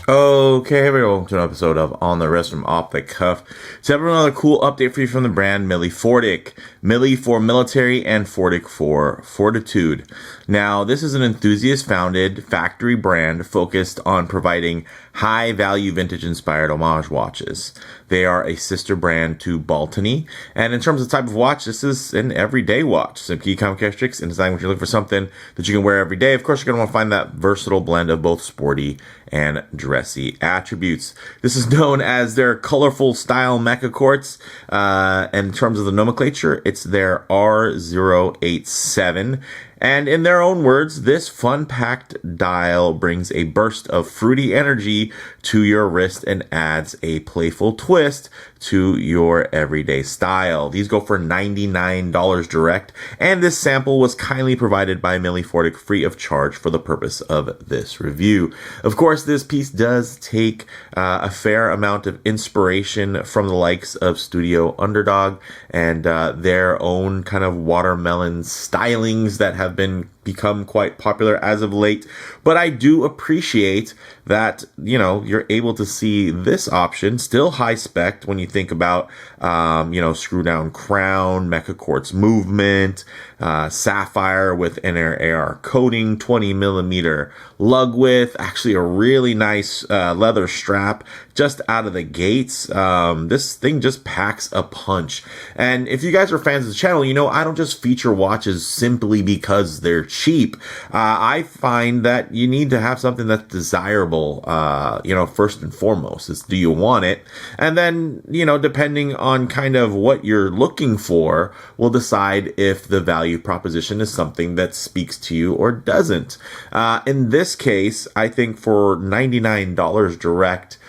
Okay, hey everyone, welcome to an episode of On the Wrist from Off the Cuff. So I have another cool update for you from the brand Milifortic. Mili for military and Fortic for fortitude. Now, this is an enthusiast-founded factory brand focused on providing high-value vintage-inspired homage watches. They are a sister brand to Baltony, and in terms of type of watch, this is an everyday watch. Some key characteristics in design when you're looking for something that you can wear every day. Of course, you're going to want to find that versatile blend of both sporty and dressy attributes. This is known as their colorful style Meca-Quartz. In terms of the nomenclature, it's their R087. And in their own words, this fun-packed dial brings a burst of fruity energy to your wrist and adds a playful twist to your everyday style. These go for $99 direct, and this sample was kindly provided by Milifortic free of charge for the purpose of this review. Of course, this piece does take a fair amount of inspiration from the likes of Studio Underd0g and their own kind of watermelon stylings that have become quite popular as of late. But I do appreciate that, you're able to see this option, still high spec when you think about, screw down crown, Meca-Quartz movement, Sapphire with inner AR coating, 20 millimeter lug width, actually a really nice leather strap just out of the gates. This thing just packs a punch. And if you guys are fans of the channel, I don't just feature watches simply because they're cheap. I find that you need to have something that's desirable, first and foremost. Is, do you want it? And then, depending on kind of what you're looking for, will decide if the value proposition is something that speaks to you or doesn't. In this case, I think for $99 direct,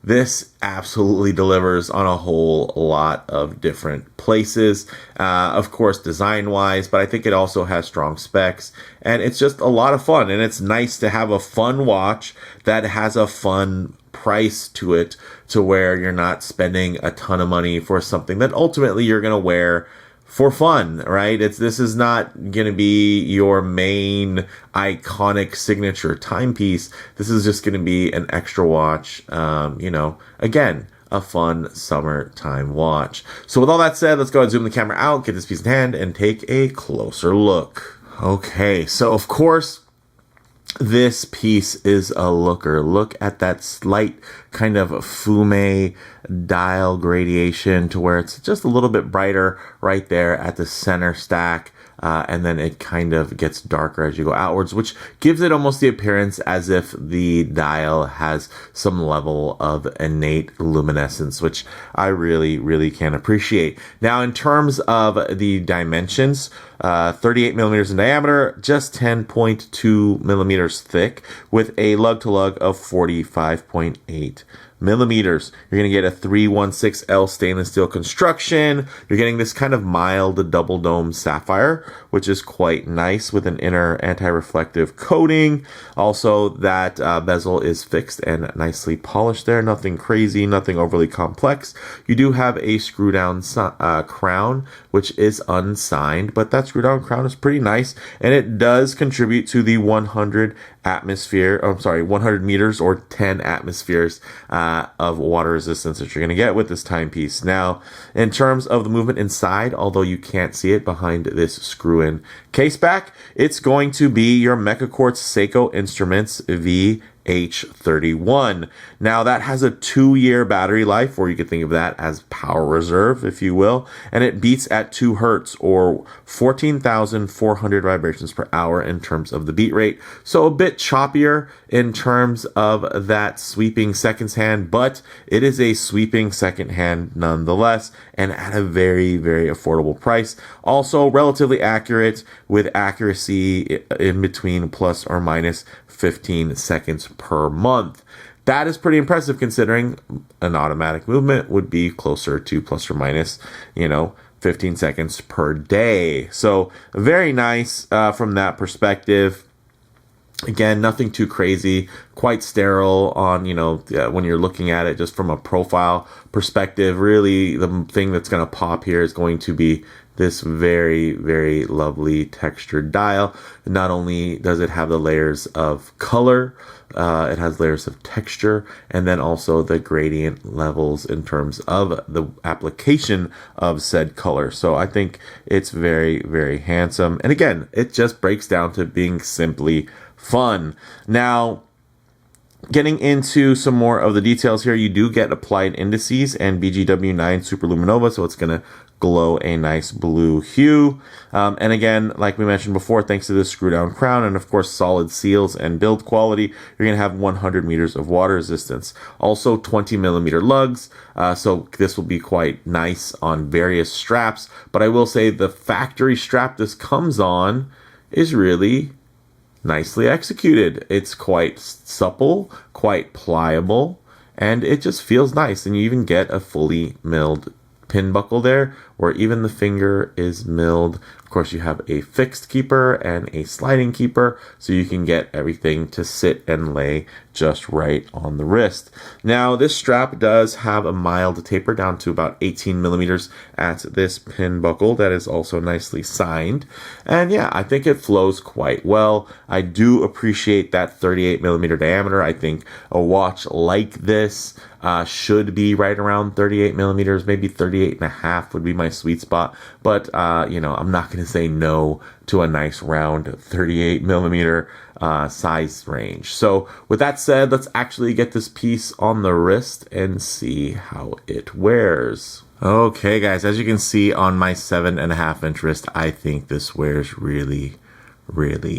this absolutely delivers on a whole lot of different places. Of course, design-wise, but I think it also has strong specs, and it's just a lot of fun, and it's nice to have a fun watch that has a fun price to it, to where you're not spending a ton of money for something that ultimately you're going to wear for fun, right? This is not going to be your main iconic signature timepiece. This is just going to be an extra watch, again, a fun summertime watch. So with all that said, let's go ahead and zoom the camera out, get this piece in hand, and take a closer look. Okay, so of course, this piece is a looker. Look at that slight kind of fume dial gradation to where it's just a little bit brighter right there at the center stack. And then it kind of gets darker as you go outwards, which gives it almost the appearance as if the dial has some level of innate luminescence, which I really, really can appreciate. Now, in terms of the dimensions, 38 millimeters in diameter, just 10.2 millimeters thick, with a lug-to-lug of 45.8 millimeters. You're going to get a 316L stainless steel construction. You're getting this kind of mild double dome sapphire, which is quite nice, with an inner anti-reflective coating. Also, that bezel is fixed and nicely polished there. Nothing crazy, nothing overly complex. You do have a screw down crown, which is unsigned, but that screw down crown is pretty nice, and it does contribute to the 100 meters or 10 atmospheres of water resistance that you're going to get with this timepiece. Now, in terms of the movement inside, although you can't see it behind this screw-in case back, it's going to be your Meca-Quartz Seiko Instruments VH31. Now, that has a 2-year battery life, or you could think of that as power reserve, if you will, and it beats at 2 hertz or 14,400 vibrations per hour in terms of the beat rate. So a bit choppier in terms of that sweeping seconds hand, but it is a sweeping second hand nonetheless, and at a very, very affordable price. Also relatively accurate, with accuracy in between plus or minus 15 seconds per month. That is pretty impressive, considering an automatic movement would be closer to plus or minus, 15 seconds per day. So very nice from that perspective. Again, nothing too crazy, quite sterile on, when you're looking at it just from a profile perspective. Really, the thing that's going to pop here is going to be this very, very lovely textured dial. Not only does it have the layers of color, it has layers of texture, and then also the gradient levels in terms of the application of said color. So I think it's very, very handsome. And again, it just breaks down to being simply fun. Now, getting into some more of the details here, you do get applied indices and BGW9 Superluminova, so it's going to glow a nice blue hue. And again, like we mentioned before, thanks to this screw down crown and of course solid seals and build quality, you're going to have 100 meters of water resistance. Also 20 millimeter lugs, so this will be quite nice on various straps. But I will say the factory strap this comes on is really nicely executed. It's quite supple, quite pliable, and it just feels nice. And you even get a fully milled pin buckle there, where even the finger is milled. Of course, you have a fixed keeper and a sliding keeper, so you can get everything to sit and lay just right on the wrist. Now, this strap does have a mild taper down to about 18 millimeters at this pin buckle. That is also nicely signed. And yeah, I think it flows quite well. I do appreciate that 38 millimeter diameter. I think a watch like this should be right around 38 millimeters, maybe 38 and a half would be my sweet spot. But, you know, I'm not going to say no to a nice round 38 millimeter size range. So with that said, let's actually get this piece on the wrist and see how it wears. Okay, guys, as you can see on my 7.5-inch wrist, I think this wears really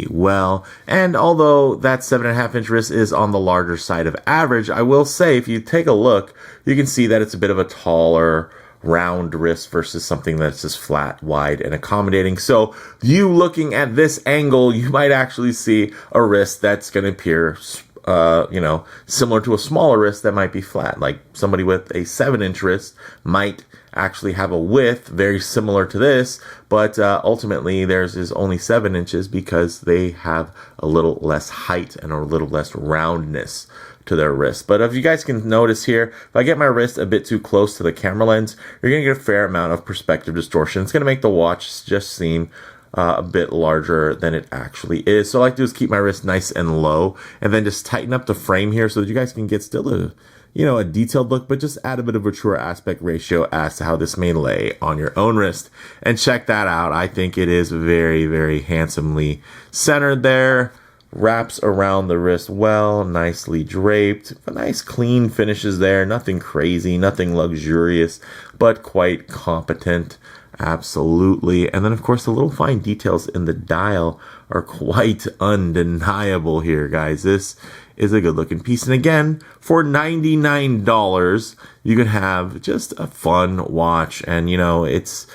well. And although that 7.5-inch wrist is on the larger side of average, I will say if you take a look, you can see that it's a bit of a taller round wrist versus something that's just flat, wide, and accommodating. So you looking at this angle, you might actually see a wrist that's going to appear you know, similar to a smaller wrist that might be flat. Like somebody with a 7-inch wrist might actually have a width very similar to this, but ultimately theirs is only 7 inches because they have a little less height and a little less roundness to their wrist. But if you guys can notice here, if I get my wrist a bit too close to the camera lens, you're going to get a fair amount of perspective distortion. It's going to make the watch just seem a bit larger than it actually is. So all I like to do is keep my wrist nice and low and then just tighten up the frame here so that you guys can get still a, you know, a detailed look, but just add a bit of a truer aspect ratio as to how this may lay on your own wrist. And check that out. I think it is very handsomely centered there. Wraps around the wrist well, nicely draped. A nice clean finishes there. Nothing crazy, nothing luxurious, but quite competent. Absolutely. And then, of course, the little fine details in the dial are quite undeniable here, guys. This is a good looking piece. And again, for $99, you can have just a fun watch. And, you know, it's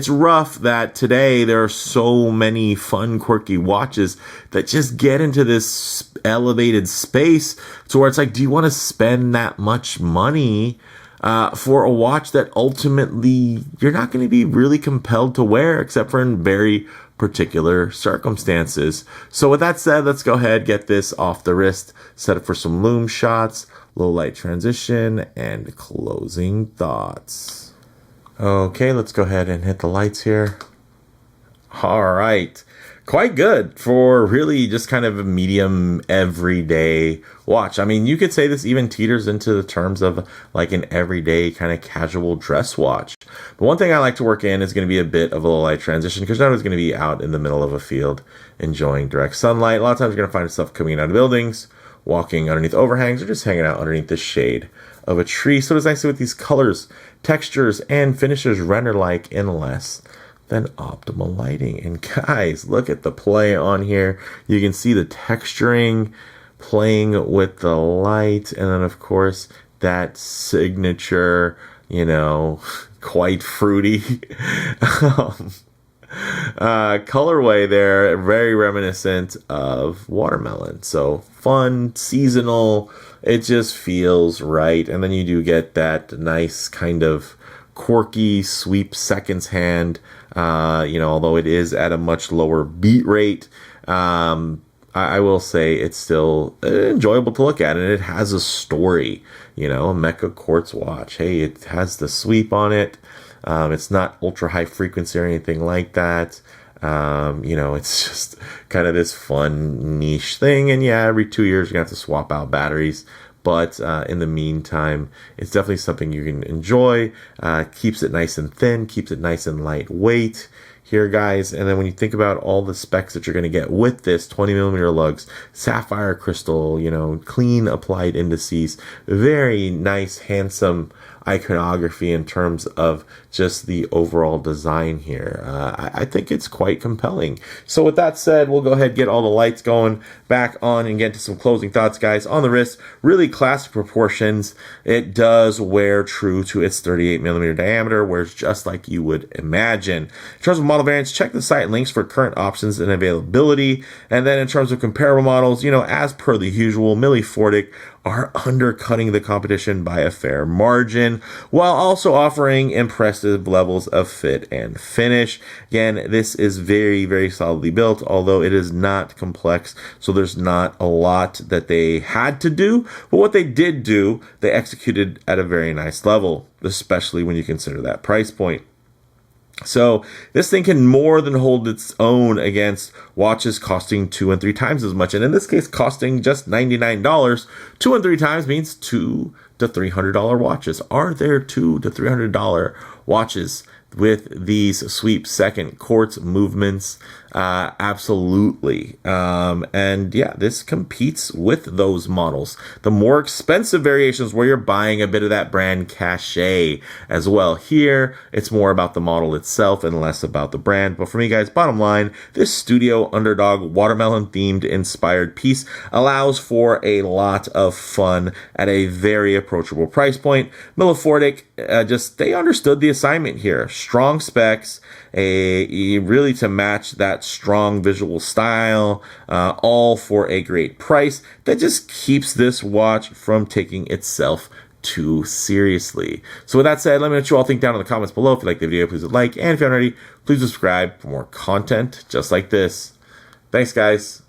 rough that today there are so many fun, quirky watches that just get into this elevated space to where it's like, do you want to spend that much money for a watch that ultimately you're not going to be really compelled to wear except for in very particular circumstances? So with that said, let's go ahead, get this off the wrist, set it for some Lume shots, low light transition, and closing thoughts. Okay, let's go ahead and hit the lights here. All right. Quite good for really just kind of a medium everyday watch. I mean, you could say this even teeters into the terms of like an everyday kind of casual dress watch. But one thing I like to work in is going to be a bit of a low light transition because now it's going to be out in the middle of a field enjoying direct sunlight. A lot of times you're going to find yourself coming out of buildings, walking underneath overhangs, or just hanging out underneath the shade of a tree. So it's nice with these colors, textures, and finishes render like in less than optimal lighting. And guys, look at the play on here. You can see the texturing playing with the light, and then of course that signature, you know, quite fruity colorway there, very reminiscent of watermelon. So fun, seasonal, it just feels right. And then you do get that nice kind of quirky sweep seconds hand, you know, although it is at a much lower beat rate. I will say it's still enjoyable to look at, and it has a story, you know, a Meca-Quartz watch. Hey, it has the sweep on it. It's not ultra high frequency or anything like that. It's just kind of this fun niche thing. And yeah, every 2 years you're gonna have to swap out batteries. But in the meantime, it's definitely something you can enjoy. Keeps it nice and thin, keeps it nice and lightweight here, guys. And then when you think about all the specs that you're going to get with this 20 millimeter lugs, sapphire crystal, clean applied indices, very nice, handsome iconography in terms of just the overall design here. I think it's quite compelling. So with that said, we'll go ahead and get all the lights going back on and get to some closing thoughts, guys. On the wrist, really classic proportions. It does wear true to its 38 millimeter diameter, wears just like you would imagine. In terms of model variants, check the site links for current options and availability. And then in terms of comparable models, as per the usual, Milifortic are undercutting the competition by a fair margin, while also offering impressive levels of fit and finish. Again, this is very, very solidly built, although it is not complex, so there's not a lot that they had to do, but what they did do, they executed at a very nice level, especially when you consider that price point. So this thing can more than hold its own against watches costing 2 and 3 times as much. And in this case, costing just $99, 2 and 3 times means $200 to $300 watches. Are there $200 to $300 watches with these sweep second quartz movements? Absolutely. And yeah, this competes with those models. The more expensive variations where you're buying a bit of that brand cachet as well. Here, it's more about the model itself and less about the brand. But for me, guys, bottom line, this Studio Underdog watermelon themed inspired piece allows for a lot of fun at a very approachable price point. Milifortic, they understood the assignment here. Strong specs, really to match that strong visual style, all for a great price that just keeps this watch from taking itself too seriously. So with that said, let me know what you all think down in the comments below. If you like the video, please like, and if you haven't already, please subscribe for more content just like this. Thanks, guys.